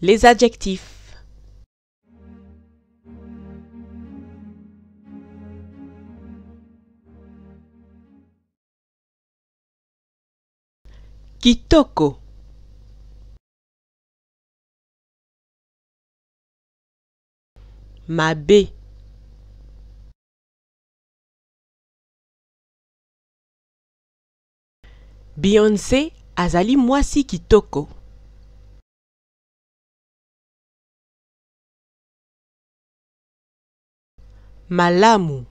Les adjectifs. Kitoko. Mabe. Beyoncé azali mwasi kitoko. Malamu.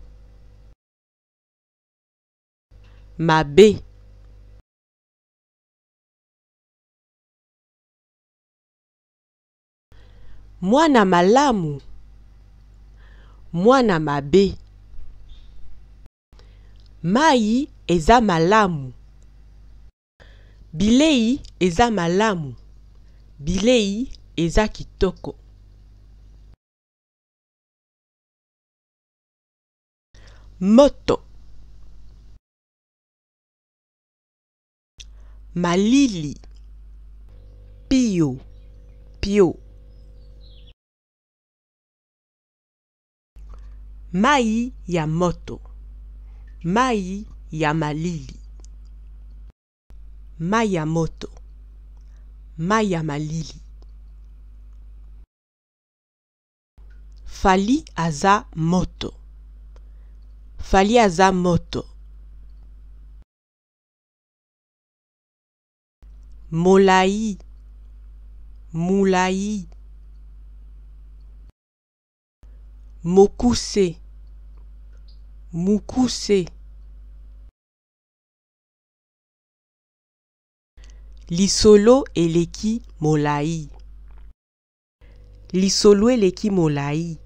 Mabe. Mwana malamu. Mwana mabe. Mai eza malamu. Bilei eza malamu. Bilei eza kitoko. Moto. Malili. Pio. Pio. Mai ya moto. Mai ya malili. Mai ya moto. Mai ya malili. Fali aza moto. Fali aza moto. Molai. Mulai. Mokuse. Mukuse. Lisolo eleki molai. Lisolo eleki molai.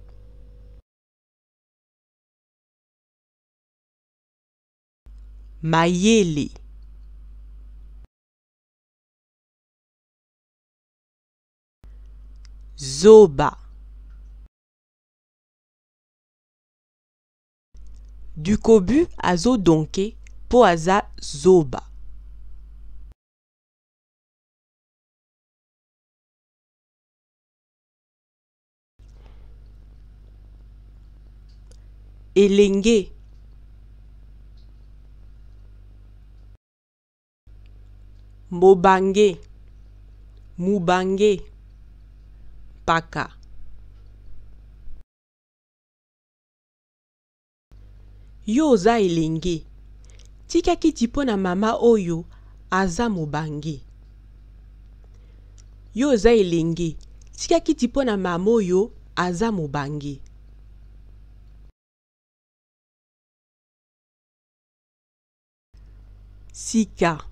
Mayele. Zoba. Dukobu azo donke po aza zoba. Elenge. Mobange. Mubange. Paka. Yo oza elenge. Tika kiti po na mama oyo aza mobange. Yo oza elenge. Tika kiti po na mama oyo aza mobange. Sika.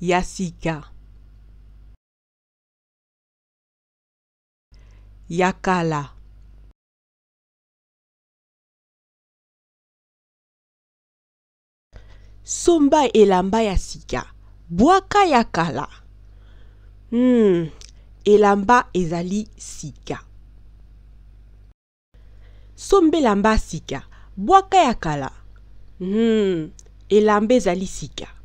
Ya sika. Yakala. Somba elamba ya sika. Bwaka yakala. Elamba ezali sika. Sombe elamba sika. Bwaka yakala. Elamba ezali sika.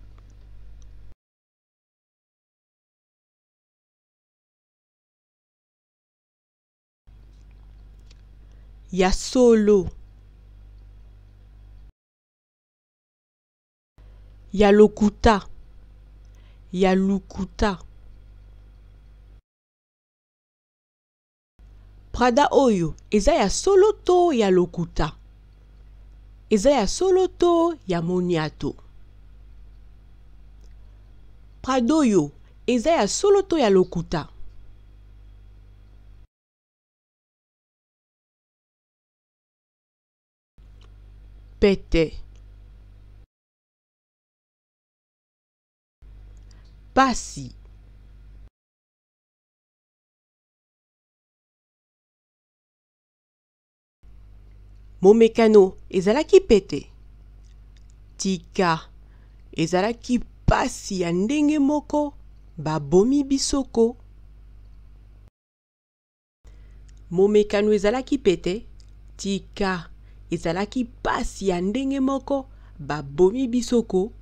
Ya solo. Ya lokuta. Ya lukuta. Prada oyo eza ya solo to ya lokuta. Eza ya solo to ya moniato. Prada oyo eza ya solo to ya lokuta. Pete. Pasi. Momekano ezalaki pete. Tika ezalaki pasi ya ndenge moko babomi bisoko. Momekano ezalaki pete. Tika ezalaki pasi ya ndenge moko babomi bisoko.